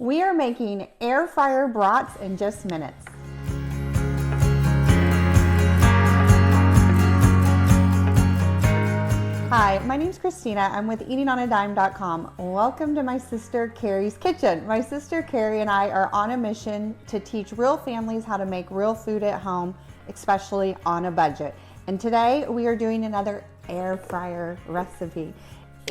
We are making air fryer brats in just minutes. Hi, my name's Christina. I'm with eatingonadime.com. Welcome to my sister Carrie's kitchen. My sister Carrie and I are on a mission to teach real families how to make real food at home, especially on a budget. And today we are doing another air fryer recipe.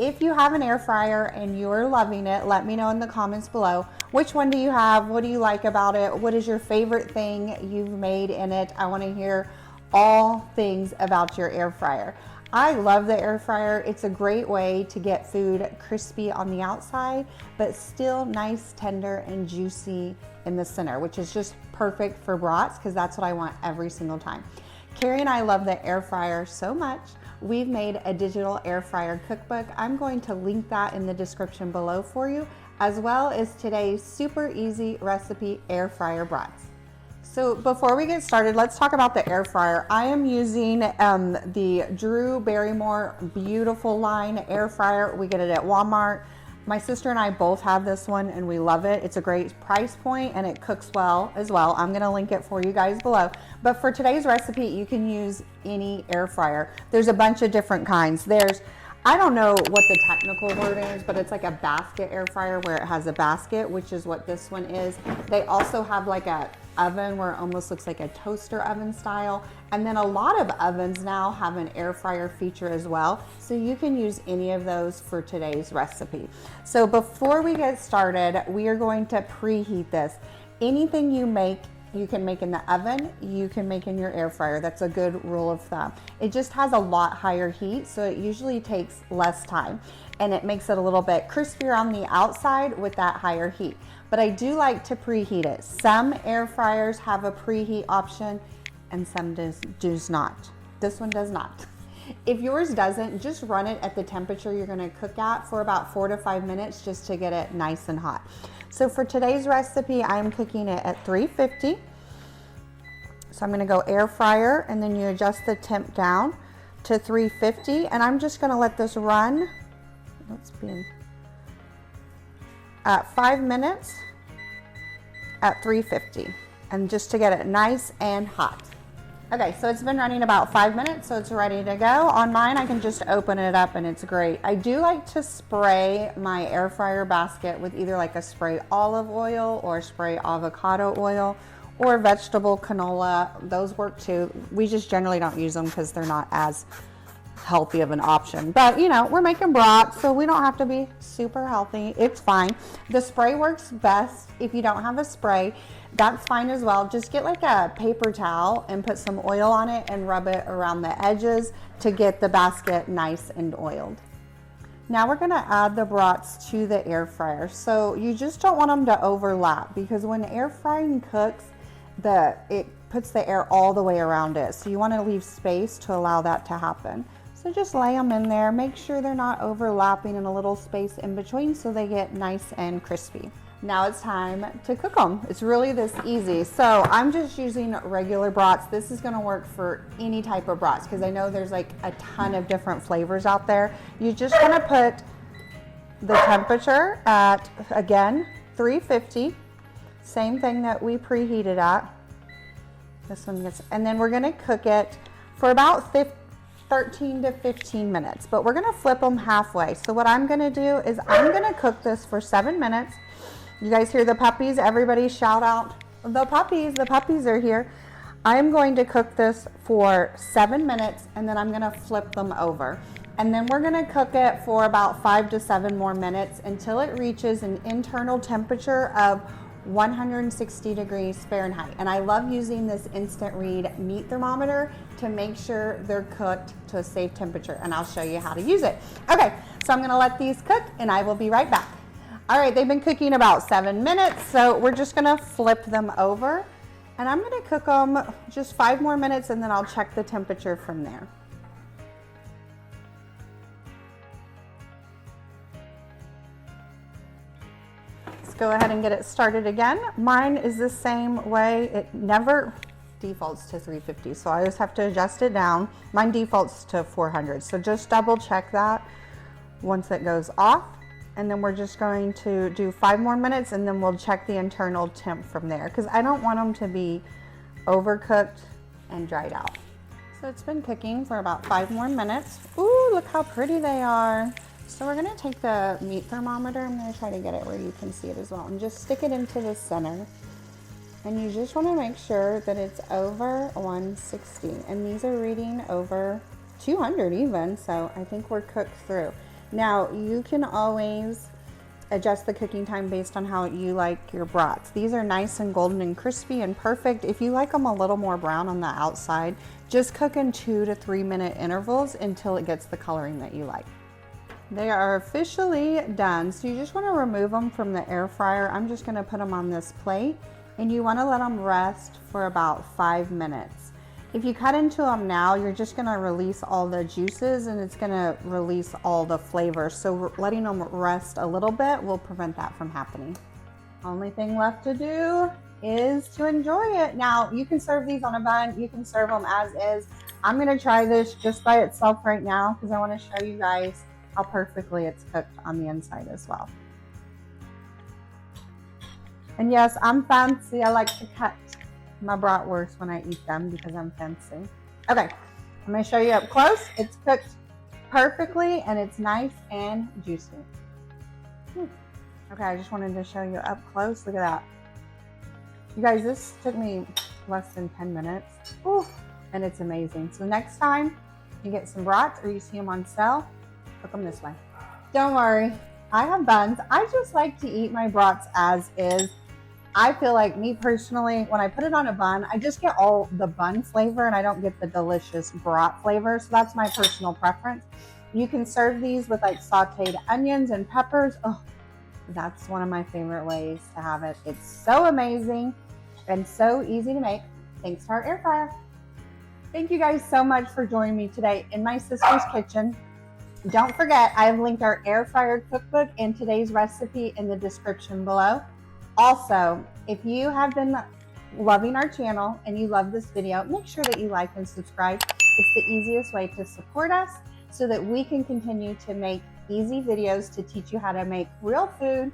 If you have an air fryer and you're loving it, let me know in the comments below. Which one do you have? What do you like about it? What is your favorite thing you've made in it? I want to hear all things about your air fryer. I love the air fryer. It's a great way to get food crispy on the outside, but still nice, tender, and juicy in the center, which is just perfect for brats because that's what I want every single time. Carrie and I love the air fryer so much. We've made a digital air fryer cookbook. I'm going to link that in the description below for you, as well as today's super easy recipe, air fryer brats. So before we get started, let's talk about the air fryer. I am using the Drew Barrymore Beautiful Line air fryer. We get it at Walmart. My sister and I both have this one and we love it. It's a great price point and it cooks well as well. I'm gonna link it for you guys below. But for today's recipe, you can use any air fryer. There's a bunch of different kinds. I don't know what the technical word is, but it's like a basket air fryer where it has a basket, which is what this one is. They also have like a oven where it almost looks like a toaster oven style. And then a lot of ovens now have an air fryer feature as well. So you can use any of those for today's recipe. So before we get started, we are going to preheat this. Anything you make, you can make in the oven, you can make in your air fryer. That's a good rule of thumb. It just has a lot higher heat, so it usually takes less time and it makes it a little bit crispier on the outside with that higher heat. But I do like to preheat it. Some air fryers have a preheat option and some does not. This one does not. If yours doesn't, just run it at the temperature you're gonna cook at for about 4 to 5 minutes just to get it nice and hot. So for today's recipe, I'm cooking it at 350. So I'm gonna go air fryer and then you adjust the temp down to 350 and I'm just gonna let this run, at 5 minutes at 350 and just to get it nice and hot. Okay, so it's been running about 5 minutes, so it's ready to go. On mine, I can just open it up and it's great. I do like to spray my air fryer basket with either like a spray olive oil or spray avocado oil or vegetable canola. Those work too. We just generally don't use them because they're not as healthy of an option. But you know, we're making brats, so we don't have to be super healthy. It's fine. The spray works best. If you don't have a spray, that's fine as well. Just get like a paper towel and put some oil on it and rub it around the edges to get the basket nice and oiled. Now we're gonna add the brats to the air fryer. So you just don't want them to overlap because when air frying cooks, it puts the air all the way around it. So you wanna leave space to allow that to happen. So just lay them in there, make sure they're not overlapping and a little space in between so they get nice and crispy. Now it's time to cook them. It's really this easy. So I'm just using regular brats. This is gonna work for any type of brats because I know there's like a ton of different flavors out there. You just wanna put the temperature at, again, 350. Same thing that we preheated at. This one gets, and then we're gonna cook it for about 13 to 15 minutes, but we're gonna flip them halfway. So what I'm gonna do is I'm gonna cook this for 7 minutes. You guys hear the puppies? Everybody shout out, the puppies are here. I'm going to cook this for 7 minutes and then I'm gonna flip them over. And then we're gonna cook it for about 5 to 7 more minutes until it reaches an internal temperature of 160 degrees Fahrenheit. And I love using this instant read meat thermometer to make sure they're cooked to a safe temperature. And I'll show you how to use it. Okay, so I'm gonna let these cook and I will be right back. All right, they've been cooking about 7 minutes, so we're just gonna flip them over and I'm gonna cook them just 5 more minutes and then I'll check the temperature from there. Let's go ahead and get it started again. Mine is the same way. It never defaults to 350, so I just have to adjust it down. Mine defaults to 400, so just double check that once it goes off. And then we're just going to do 5 more minutes, and then we'll check the internal temp from there, because I don't want them to be overcooked and dried out. So it's been cooking for about 5 more minutes. Ooh, look how pretty they are. So we're gonna take the meat thermometer. I'm gonna try to get it where you can see it as well, and just stick it into the center. And you just wanna make sure that it's over 160. And these are reading over 200 even, so I think we're cooked through. Now, you can always adjust the cooking time based on how you like your brats. These are nice and golden and crispy and perfect. If you like them a little more brown on the outside, just cook in 2 to 3 minute intervals until it gets the coloring that you like. They are officially done, so you just want to remove them from the air fryer. I'm just going to put them on this plate, and you want to let them rest for about 5 minutes. If you cut into them now, you're just going to release all the juices, and it's going to release all the flavors. So letting them rest a little bit will prevent that from happening. Only thing left to do is to enjoy it. Now, you can serve these on a bun. You can serve them as is. I'm going to try this just by itself right now because I want to show you guys how perfectly it's cooked on the inside as well. And yes, I'm fancy. I like to cut my bratwurst when I eat them because I'm fancy. Okay, I'm going to show you up close. It's cooked perfectly and it's nice and juicy. Okay, I just wanted to show you up close. Look at that. You guys, this took me less than 10 minutes. Ooh, and it's amazing. So next time you get some brats or you see them on sale, cook them this way. Don't worry, I have buns. I just like to eat my brats as is. I feel like, me personally, when I put it on a bun, I just get all the bun flavor and I don't get the delicious brat flavor. So that's my personal preference. You can serve these with like sauteed onions and peppers. Oh, that's one of my favorite ways to have it. It's so amazing and so easy to make thanks to our air fryer. Thank you guys so much for joining me today in my sister's kitchen. Don't forget, I have linked our air fryer cookbook and today's recipe in the description below. Also, if you have been loving our channel and you love this video, make sure that you like and subscribe. It's the easiest way to support us so that we can continue to make easy videos to teach you how to make real food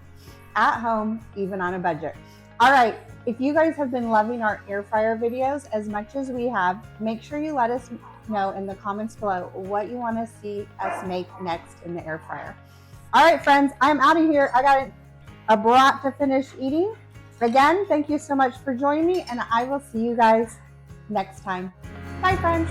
at home, even on a budget. All right, if you guys have been loving our air fryer videos as much as we have, make sure you let us know in the comments below what you want to see us make next in the air fryer. All right, friends, I'm out of here. I got a brat to finish eating. Again, thank you so much for joining me, and I will see you guys next time. Bye, friends.